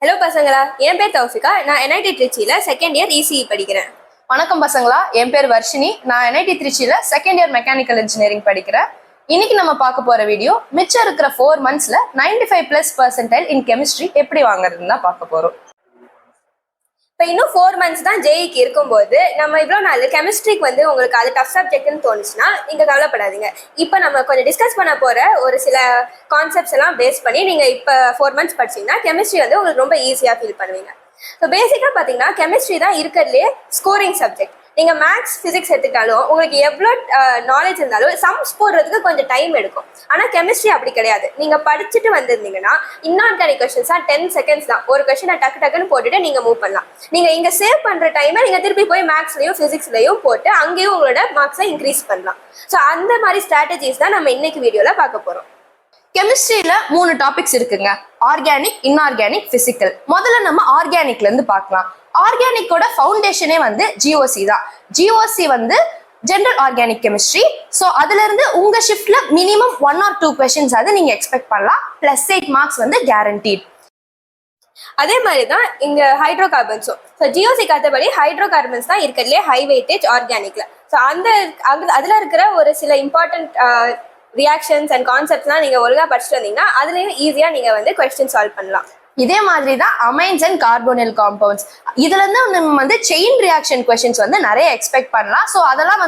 Hello பசங்களா, என் பேர் தௌஃபிகா. நான் என்ஐடி திருச்சியில் செகண்ட் இயர் இசிஇ படிக்கிறேன். வணக்கம் பசங்களா, என் பேர் வர்ஷினி. நான் என்ஐடி திருச்சியில் செகண்ட் இயர் மெக்கானிக்கல் இன்ஜினியரிங் படிக்கிறேன். இன்னைக்கு நம்ம பார்க்க போற வீடியோ மிச்சம் இருக்கிற 4 monthsல 95+% இன் கெமிஸ்ட்ரி எப்படி வாங்குறதுன்னு தான் பார்க்க போறோம். இப்போ இன்னும் 4 months தான் ஜேஇக்கு இருக்கும்போது நம்ம இவ்வளோ நாள் கெமிஸ்ட்ரிக்கு உங்களுக்கு அது டஃப் சப்ஜெக்ட்னு தோணுச்சுன்னா நீங்கள் கவலைப்படாதீங்க. இப்போ நம்ம கொஞ்சம் டிஸ்கஸ் பண்ண போகிற ஒரு சில கான்செப்ட்ஸ் எல்லாம் பேஸ் பண்ணி நீங்கள் இப்போ 4 months படிச்சீங்கன்னா கெமிஸ்ட்ரி உங்களுக்கு ரொம்ப ஈஸியாக ஃபீல் பண்ணுவீங்க. ஸோ பேசிக்காக பார்த்தீங்கன்னா கெமிஸ்ட்ரி தான் இருக்கிறதுலே ஸ்கோரிங் சப்ஜெக்ட். நீங்கள் மேத்ஸ் ஃபிசிக்ஸ் எடுத்துக்கிட்டாலும் உங்களுக்கு எவ்வளோ நாலேஜ் இருந்தாலும் சம்ஸ் போடுறதுக்கு கொஞ்சம் டைம் எடுக்கும். ஆனால் கெமிஸ்ட்ரி அப்படி கிடையாது. நீங்கள் படிச்சுட்டு வந்திருந்தீங்கன்னா இன்ஆர்கானிக் கொஸ்டின்ஸாக 10 seconds தான். ஒரு கொஸ்டினை டக்குன்னு போட்டுட்டு நீங்கள் மூவ் பண்ணலாம். நீங்கள் இங்கே சேவ் பண்ணுற டைமை நீங்கள் திருப்பி போய் மேத்ஸ்லையும் ஃபிசிக்ஸ்லையும் போட்டு அங்கேயும் உங்களோட மார்க்ஸை இன்க்ரீஸ் பண்ணலாம். ஸோ அந்த மாதிரி ஸ்ட்ராட்டஜிஸ் தான் நம்ம இன்னைக்கு வீடியோவில் பார்க்க போகிறோம். கெமிஸ்ட்ரியில 3 டாபிக்ஸ் இருக்குங்க: ஆர்கானிக், இன்ஆர்கானிக், பிசிக்கல். முதல்ல நம்ம ஆர்கானிக்ல இருந்து பார்க்கலாம். ஆர்கானிக்கோட ஃபவுண்டேஷனே ஜிஓசி தான். GOC general organic chemistry. So அதுல இருந்து உங்க ஷிஃப்ட்ல மினிமம் 1 or 2 questions நீங்க எக்ஸ்பெக்ட் பண்ணலாம். +8 marks கேரண்டீட். அதே மாதிரி தான் இங்க ஹைட்ரோ கார்பன்ஸும். ஸோ ஜிஓசிக்கு அடுத்தபடி ஹைட்ரோ கார்பன்ஸ் தான் இருக்கிறதுலே ஹை வெயிட்டேஜ் ஆர்கானிக்ல. ஸோ அதுல இருக்கிற ஒரு சில இம்பார்ட்டன்ட் ரியாக்ஷன்ஸ் அண்ட் கான்செப்ட்ஸ்லாம் நீங்க ஒழுங்கா படிச்சுட்டு வந்தீங்கன்னா அதுலயும் ஈஸியா நீங்க கொஸ்டின் சால்வ் பண்ணலாம். இதே மாதிரி தான் அமைன்ஸ் அண்ட் கார்போனில் காம்பவுண்ட்ஸ். இதுல இருந்து நம்ம செயின் ரியாக்ஷன் கொஸ்டின்ஸ் நிறைய எக்ஸ்பெக்ட் பண்ணலாம். ஸோ அதெல்லாம்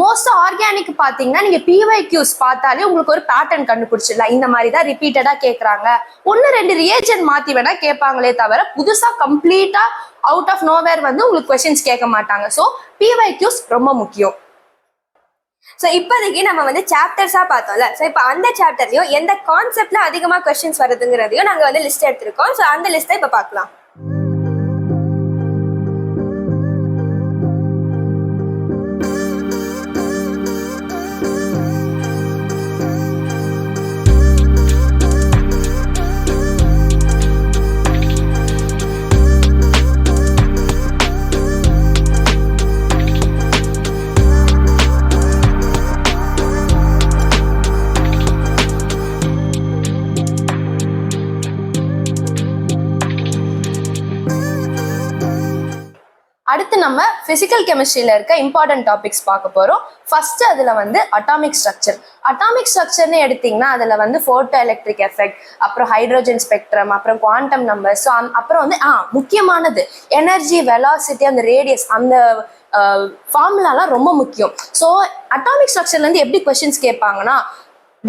மோஸ்ட் ஆர்கானிக் பாத்தீங்கன்னா நீங்க பிஒய்க்யூஸ் பார்த்தாலே உங்களுக்கு ஒரு பேட்டர்ன் கண்டுபிடிச்சிடலாம். இந்த மாதிரி தான் ரிப்பீட்டடா கேட்கறாங்க. 1-2 ரிஏஜென்ட் மாத்தி வேணா கேட்பாங்களே தவிர புதுசா கம்ப்ளீட்டா அவுட் ஆஃப் நோவேர் உங்களுக்கு கொஸ்டின்ஸ் கேட்க மாட்டாங்க. ஸோ பிஒய்க்யூஸ் ரொம்ப முக்கியம். ஸோ இப்போதைக்கு நம்ம சாப்டர்ஸாக பார்த்தோம்ல. ஸோ இப்போ அந்த சாப்டர்லையும் எந்த கான்செப்ட்ல அதிகமாக கொஸ்டின்ஸ் வருதுங்கிறதையும் நாங்கள் லிஸ்ட் எடுத்திருக்கோம். ஸோ அந்த லிஸ்ட்டை இப்போ பார்க்கலாம். அடுத்து நம்ம பிசிக்கல் கெமிஸ்ட்ரியில இருக்க இம்பார்ட்டன்ட் டாபிக்ஸ் பார்க்க போறோம். ஃபர்ஸ்ட் அதுல அட்டாமிக் ஸ்ட்ரக்சர். அட்டாமிக் ஸ்ட்ரக்சர்னு எடுத்தீங்கன்னா அதுல போட்டோ எலக்ட்ரிக் எஃபெக்ட், அப்புறம் ஹைட்ரோஜன் ஸ்பெக்ட்ரம், அப்புறம் குவாண்டம் நம்பர்ஸ், அப்புறம் முக்கியமானது எனர்ஜி, வெலாசிட்டி, அந்த ரேடியஸ், அந்த ஃபார்முலாலாம் ரொம்ப முக்கியம். ஸோ அட்டாமிக் ஸ்ட்ரக்சர்ல இருந்து எப்படி கொஸ்டின்ஸ் கேட்பாங்கன்னா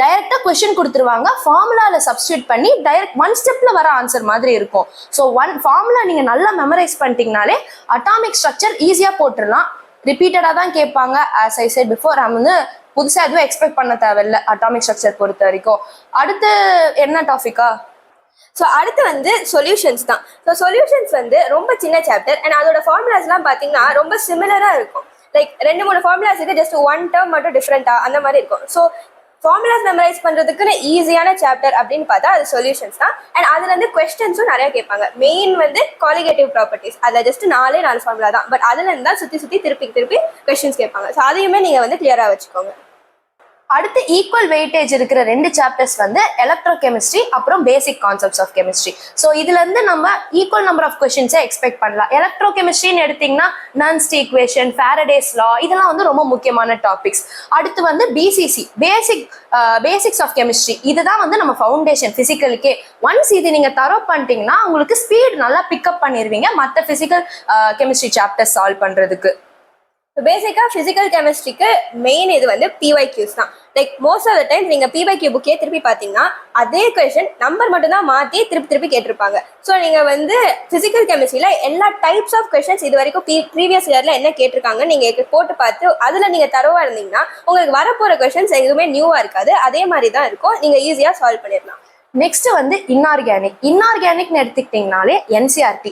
டைரக்டா கொஸ்டின் கொடுத்துருவாங்க, ஃபார்முலால சப்ஸ்டியூட் பண்ணி டைரக்ட் 1 ஸ்டெப்ல வர ஆன்சர் மாதிரி இருக்கும். ஸோ ஃபார்முலா நீங்க நல்லா மெமரைஸ் பண்ணிட்டீங்கனாலே அட்டாமிக் ஸ்ட்ரக்சர் ஈஸியா போட்டுடலாம். ரிப்பீட்டடா தான் கேட்பாங்க. ஆஸ் ஐ செட் பிஃபோர், நம்ம புதுசா எதுவும் எக்ஸ்பெக்ட் பண்ண தேவையில்லை அட்டாமிக் ஸ்ட்ரக்சர் பொறுத்த வரைக்கும். அடுத்து என்ன டாபிக்கா? ஸோ அடுத்து சொல்யூஷன்ஸ் தான். ஸோ சொல்யூஷன்ஸ் ரொம்ப சின்ன சாப்டர் அண்ட் அதோட ஃபார்முலாஸ்லாம் பார்த்தீங்கன்னா ரொம்ப சிமிலராக இருக்கும். லைக் 2-3 ஃபார்முலாஸ் இருக்குது, ஜஸ்ட் 1 term மட்டும் டிஃப்ரெண்டா அந்த மாதிரி இருக்கும். ஸோ ஃபார்முலாஸ் மெமரைஸ் பண்ணுறதுக்குன்னு ஈஸியான சாப்டர் அப்படின்னு பார்த்தா அது சொல்யூஷன்ஸ் தான். அண்ட் அதுலேருந்து கொஸ்டின்ஸும் நிறைய கேட்பாங்க. மெயின் குவாலிகேட்டிவ் ப்ராப்பர்ட்டிஸ், அதில் ஜஸ்ட் 4 ஃபார்முலா தான். பட் அதுலேருந்து தான் சுற்றி திருப்பி கொஸ்டின்ஸ் கேட்பாங்க. ஸோ அதையுமே நீங்கள் கிளியராக வச்சுக்கோங்க. அடுத்து ஈக்குவல் வெயிட்டேஜ் இருக்கிற 2 சாப்டர்ஸ் எலக்ட்ரோ கெமிஸ்ட்ரி, அப்புறம் basic concepts of chemistry. So இதுல இருந்து நம்ம ஈக்குவல் நம்பர் ஆஃப் கொஸ்டின்ஸை எக்ஸ்பெக்ட் பண்ணலாம். எலக்ட்ரோ கெமிஸ்ட்ரின்னு எடுத்தீங்கன்னா நன்ஸ்ட் ஈக்குவேஷன், ஃபாரடேஸ் லா, இதெல்லாம் ரொம்ப முக்கியமான டாபிக்ஸ். அடுத்து பிசிசி, பேசிக்ஸ் ஆஃப் கெமிஸ்ட்ரி. இதுதான் நம்ம ஃபவுண்டேஷன் பிசிக்கலுக்கே. ஒன்ஸ் இது நீங்க தரோ பண்ணிட்டீங்கன்னா உங்களுக்கு ஸ்பீட் நல்லா பிக்கப் பண்ணிடுவீங்க மற்ற பிசிக்கல் கெமிஸ்ட்ரி சாப்டர் சால்வ் பண்றதுக்கு. பேசிக்காக ஃபிசிக்கல் கெமிஸ்ட்ரிக்கு மெயின் இது பிஒய்க்யூஸ் தான். Like most of the time நீங்கள் பிஒய்க்யூ புக்கே திருப்பி பார்த்தீங்கன்னா அதே கொஸ்டின் நம்பர் மட்டும் தான் மாற்றி திருப்பி கேட்டிருப்பாங்க. ஸோ நீங்கள் ஃபிசிக்கல் கெமிஸ்ட்ரியில் எல்லா டைப்ஸ் ஆஃப் கொஸ்டின்ஸ் இது வரைக்கும் ப்ரீவியஸ் இயரில் என்ன கேட்டிருக்காங்க நீங்கள் போட்டு பார்த்து அதில் நீங்கள் தரவாக இருந்தீங்கன்னா உங்களுக்கு வரப்போகிற கொஸ்டின்ஸ் எதுவுமே நியூவாக இருக்காது. அதே மாதிரி தான் இருக்கும். நீங்கள் ஈஸியாக சால்வ் பண்ணிடலாம். Next inorganic. இன்ஆர்கானிக்னு எடுத்துக்கிட்டீங்கனாலே என்சிஆர்டி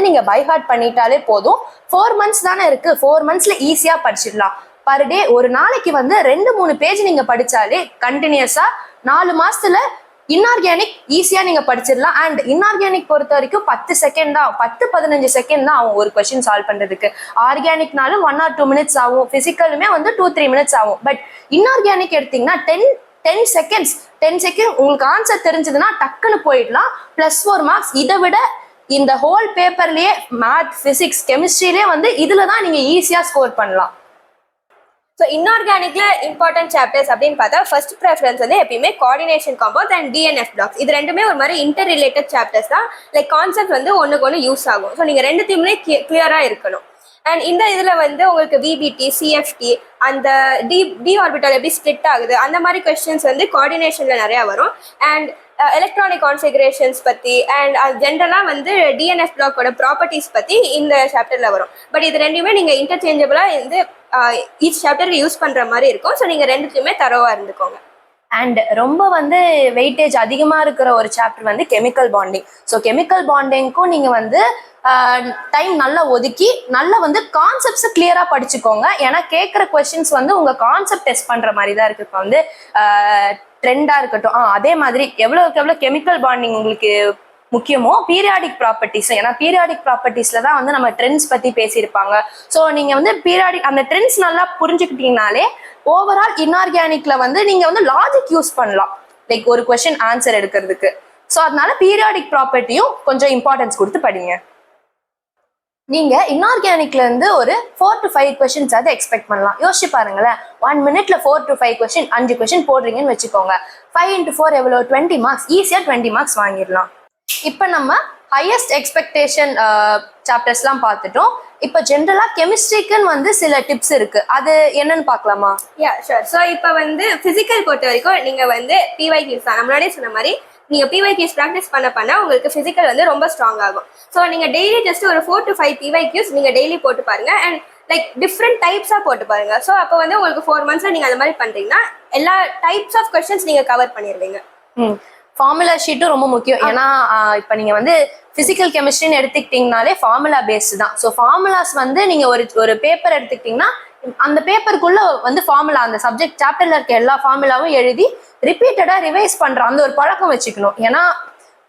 நீங்க பைஹார்ட் பண்ணிட்டாலே போதும். 4 months தானே இருக்கு. 4 monthsல ஈஸியா படிச்சிடலாம். பர் டே ஒரு நாளைக்கு 2-3 பேஜ் நீங்க படிச்சாலே கண்டினியூஸா 4 மாசத்துல இன்ஆர்கானிக் ஈஸியா நீங்க படிச்சிடலாம். அண்ட் இன்ஆர்கானிக் பொறுத்த வரைக்கும் 10 செகண்ட் தான், 10-15 செகண்ட் தான் ஆகும் ஒரு கொஸ்டின் சால்வ் பண்றதுக்கு. ஆர்கானிக்னாலும் 1 or 2 minutes ஆகும். பிசிக்கலுமே 2-3 minutes ஆகும். பட் இன்ஆர்கானிக் எடுத்தீங்கன்னா 10 10 செகண்ட் உங்களுக்கு ஆன்சர் தெரிஞ்சதுன்னா டக்குன்னு போயிடலாம். +4 மார்க்ஸ். இதை விட இந்த ஹோல் பேப்பர்லயே மேத், பிசிக்ஸ், கெமிஸ்ட்ரியிலே வந்து இதுல தான் நீங்க ஈஸியா ஸ்கோர் பண்ணலாம். ஸோ இன்ஆர்கானிக்ல இம்பார்ட்டன்ட் சாப்டர்ஸ் அப்படின்னு பார்த்தா ஃபர்ஸ்ட் ப்ரெஃபரன்ஸ் வந்து எப்பயுமே coordination compounds and DNF blocks. இது ரெண்டுமே ஒரு மாதிரி இன்டர் ரிலேட்டட் சாப்டர்ஸ் தான். லைக் கான்செப்ட் வந்து ஒன்றுக்கு ஒன்று யூஸ் ஆகும். ஸோ நீங்கள் ரெண்டுத்தையுமே கிளியராக இருக்கணும். அண்ட் இந்த இதில் வந்து உங்களுக்கு விபிடி, சிஎஃப்டி, அந்த டி ஆர்பிட்டல் எப்படி ஸ்ப்ளிட் ஆகுது அந்த மாதிரி கொஸ்டின்ஸ் வந்து கோஆர்டினேஷனில் நிறையா வரும். அண்ட் எலக்ட்ரானிக் கான்ஃபிகரேஷன்ஸ் பற்றி அண்ட் ஜென்ரலாக வந்து டிஎன்எஃப் பிளாக்கோட ப்ராப்பர்ட்டிஸ் பற்றி இந்த சாப்டரில் வரும். பட் இது ரெண்டுமே நீங்கள் இன்டர்சேஞ்சபிளாக வந்து ஈச் சாப்டருக்கு யூஸ் பண்ணுற மாதிரி இருக்கும். ஸோ நீங்கள் ரெண்டுத்தையுமே தரோவாக இருந்துக்கோங்க. அண்ட் ரொம்ப வந்து வெயிட்டேஜ் அதிகமாக இருக்கிற ஒரு சாப்டர் வந்து கெமிக்கல் பாண்டிங். ஸோ கெமிக்கல் பாண்டிங்க்கும் நீங்கள் வந்து டைம் நல்லா ஒதுக்கி நல்லா வந்து கான்செப்ட்ஸை கிளியராக படிச்சுக்கோங்க. ஏன்னா கேட்குற கொஸ்டின்ஸ் வந்து உங்கள் கான்செப்ட் டெஸ்ட் பண்ணுற மாதிரி தான் இருக்குது. இப்போ வந்து ட்ரெண்டாக இருக்கட்டும், அதே மாதிரி எவ்வளோக்கு எவ்வளோ கெமிக்கல் பாண்டிங் உங்களுக்கு முக்கியமோ பீரியாடிக் ப்ராப்பர்ட்டிஸ், ஏன்னா பீரியாடிக் ப்ராப்பர்ட்டிஸ்ல தான் வந்து நம்ம ட்ரெண்ட்ஸ் பற்றி பேசியிருப்பாங்க. ஸோ நீங்கள் வந்து பீரியாடிக் அந்த ட்ரெண்ட்ஸ் நல்லா புரிஞ்சுக்கிட்டீங்கனாலே ஓவரால் இன்ஆர்கானிக்ல வந்து நீங்கள் வந்து லாஜிக் யூஸ் பண்ணலாம், லைக் ஒரு கொஸ்டின் ஆன்சர் எடுக்கிறதுக்கு. ஸோ அதனால பீரியாடிக் ப்ராப்பர்ட்டியும் கொஞ்சம் இம்பார்ட்டன்ஸ் கொடுத்து படிங்க. நீங்க இன்ஆர்கானிக்ல இருந்து ஒரு 4 to 5 கொஸ்டின்ஸ் அதை எக்ஸ்பெக்ட் பண்ணலாம். யோசிச்சு பாருங்களேன், 1 minute 4 to 5 கொஸ்டின், 5 கொஸ்டின் போடுறீங்கன்னு வச்சுக்கோங்க. 5 into 4 எவ்வளோ? 20 மார்க்ஸ். ஈஸியா 20 மார்க்ஸ் வாங்கிடலாம். இப்போ நம்ம ஹையஸ்ட் எக்ஸ்பெக்டேஷன் சாப்டர்ஸ்லாம் பார்த்துட்டோம். இப்போ ஜென்ரலா கெமிஸ்ட்ரிக்குன்னு வந்து சில டிப்ஸ் இருக்கு, அது என்னன்னு பார்க்கலாமா? ஷூர். ஸோ இப்போ வந்து பிசிக்கல் பொறுத்த வரைக்கும் நீங்க வந்து பிஒய்கியூஸ் தான். முன்னாடியே சொன்ன மாதிரி நீங்க பிஒய்கியூஸ் ப்ராக்டிஸ் பண்ண உங்களுக்கு பிசிக்கல் வந்து ரொம்ப ஸ்ட்ராங் ஆகும். ஸோ நீங்க டெய்லி ஜஸ்ட் ஒரு 4 to 5 பிஒய்கியூஸ் நீங்க டெய்லி போட்டு பாருங்க. அண்ட் லைக் டிஃப்ரெண்ட் டைப்ஸா போட்டு பாருங்க. ஸோ அப்போ வந்து உங்களுக்கு 4 months நீங்க அந்த மாதிரி பண்றீங்கன்னா எல்லா டைப்ஸ் ஆஃப் கொஸ்டின்ஸ் நீங்க கவர் பண்ணிடுவீங்க. ஃபார்முலா ஷீட்டும் ரொம்ப முக்கியம். ஏன்னா இப்போ நீங்க வந்து பிசிக்கல் கெமிஸ்ட்ரின்னு எடுத்துக்கிட்டீங்கனாலே ஃபார்முலா பேஸ்டு தான். ஸோ ஃபார்முலாஸ் வந்து நீங்க ஒரு பேப்பர் எடுத்துக்கிட்டீங்கன்னா அந்த பேப்பருக்குள்ள வந்து ஃபார்முலா, அந்த சப்ஜெக்ட் சாப்டர்ல இருக்க எல்லா ஃபார்முலாவும் எழுதி ரிப்பீட்டடா ரிவைஸ் பண்ற அந்த ஒரு பழக்கம் வச்சுக்கணும். ஏன்னா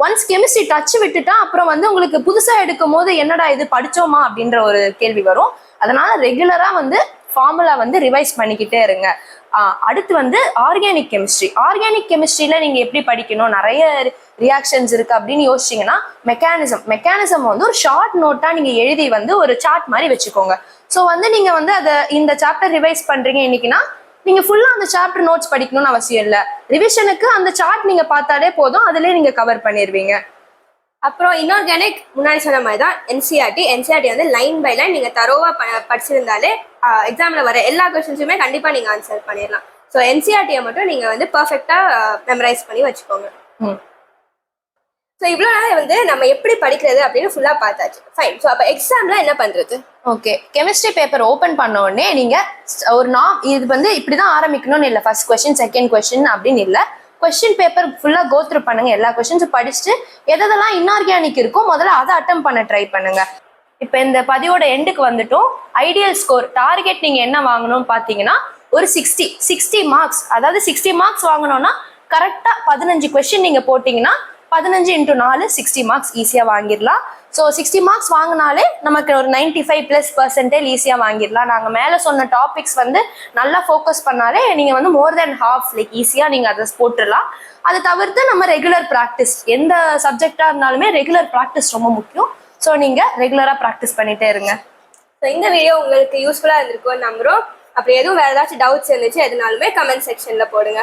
ஒன்ஸ் கெமிஸ்ட்ரி டச் விட்டுட்டா அப்புறம் வந்து உங்களுக்கு புதுசா எடுக்கும் போது என்னடா இது படிச்சோமா அப்படின்ற ஒரு கேள்வி வரும். அதனால ரெகுலரா வந்து ஃபார்முலா வந்து ரிவைஸ் பண்ணிக்கிட்டே இருங்க. அடுத்து வந்து ஆர்கானிக் கெமிஸ்ட்ரியில நீங்க எப்படி படிக்கணும், நிறைய ரியாக்ஷன்ஸ் இருக்கு அப்படின்னு யோசிச்சீங்கன்னா மெக்கானிசம் வந்து ஒரு ஷார்ட் நோட்டா நீங்க எழுதி வந்து ஒரு சார்ட் மாதிரி வச்சுக்கோங்க. ஸோ வந்து நீங்க வந்து அதை இந்த சாப்டர் ரிவைஸ் பண்றீங்க இன்னைக்குன்னா நீங்க ஃபுல்லா அந்த சாப்டர் நோட்ஸ் படிக்கணும்னு அவசியம் இல்லை. ரிவிஷனுக்கு அந்த சார்ட் நீங்க பார்த்தாலே போதும், அதுலயே நீங்க கவர் பண்ணிடுவீங்க. அப்புறம் இன்ஆர்கானிக் முன்னாடி சொன்ன மாதிரி தான் என்சிஆர்டி வந்து லைன் பை லைன் நீங்க தரோவா படிச்சிருந்தாலே எக்ஸாம்ல வர எல்லா கொஸ்டின்ஸுமே கண்டிப்பா நீங்க ஆன்சர் பண்ணிடலாம். ஸோ என்சிஆர்டியை மட்டும் நீங்க வந்து பர்ஃபெக்டா மெமரைஸ் பண்ணி வச்சுக்கோங்க. ஸோ இவ்வளோ நாள் வந்து நம்ம எப்படி படிக்கிறது அப்படின்னு ஃபுல்லா பார்த்தாச்சு. ஃபைன். ஸோ அப்போ எக்ஸாம்ல என்ன பண்றது? ஓகே, கெமிஸ்ட்ரி பேப்பர் ஓப்பன் பண்ண உடனே நீங்க ஒரு இது வந்து இப்படிதான் ஆரம்பிக்கணும்னு இல்லை, ஃபர்ஸ்ட் கொஸ்டின் செகண்ட் கொஸ்டின் அப்படின்னு இல்லை. கொஸ்டின் பேப்பர் ஃபுல்லா கோ த்ரூ பண்ணுங்க. எல்லா கொஸ்டின்ஸும் படிச்சுட்டு எதெல்லாம் இன்ஆர்கானிக் இருக்கோ முதல்ல அதை அட்டெம்ப்ட் பண்ண ட்ரை பண்ணுங்க. இப்போ இந்த பதிவோட எண்டுக்கு வந்துட்டோம். ஐடியல் ஸ்கோர் டார்கெட் நீங்க என்ன வாங்கணும்னு பார்த்தீங்கன்னா ஒரு 60 மார்க்ஸ். அதாவது 60 மார்க்ஸ் வாங்கணும்னா கரெக்டா 15 கொஸ்டின் நீங்க போட்டீங்கன்னா 15 into 4 60 மார்க்ஸ் ஈஸியா வாங்கிடலாம். ஸோ 60 மார்க்ஸ் வாங்கினாலே நமக்கு ஒரு 95+% ஈஸியா வாங்கிடலாம். நாங்கள் மேலே சொன்ன டாபிக்ஸ் வந்து நல்லா ஃபோக்கஸ் பண்ணாலே நீங்க வந்து மோர் தென் ஹாஃப் லைக் ஈஸியா நீங்க அதை போட்டுடலாம். அதை தவிர்த்து நம்ம ரெகுலர் ப்ராக்டிஸ், எந்த சப்ஜெக்டா இருந்தாலுமே ரெகுலர் ப்ராக்டிஸ் ரொம்ப முக்கியம். ஸோ நீங்க ரெகுலரா ப்ராக்டிஸ் பண்ணிட்டே இருங்க. ஸோ இந்த வீடியோ உங்களுக்கு யூஸ்ஃபுல்லா இருந்திருக்கும்னு நம்புறோம். அப்படி எதுவும் வேற ஏதாச்சும் டவுட்ஸ் இருந்துச்சு எதுனாலுமே கமெண்ட் செக்ஷன்ல போடுங்க.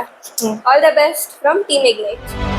All the best from team ignite.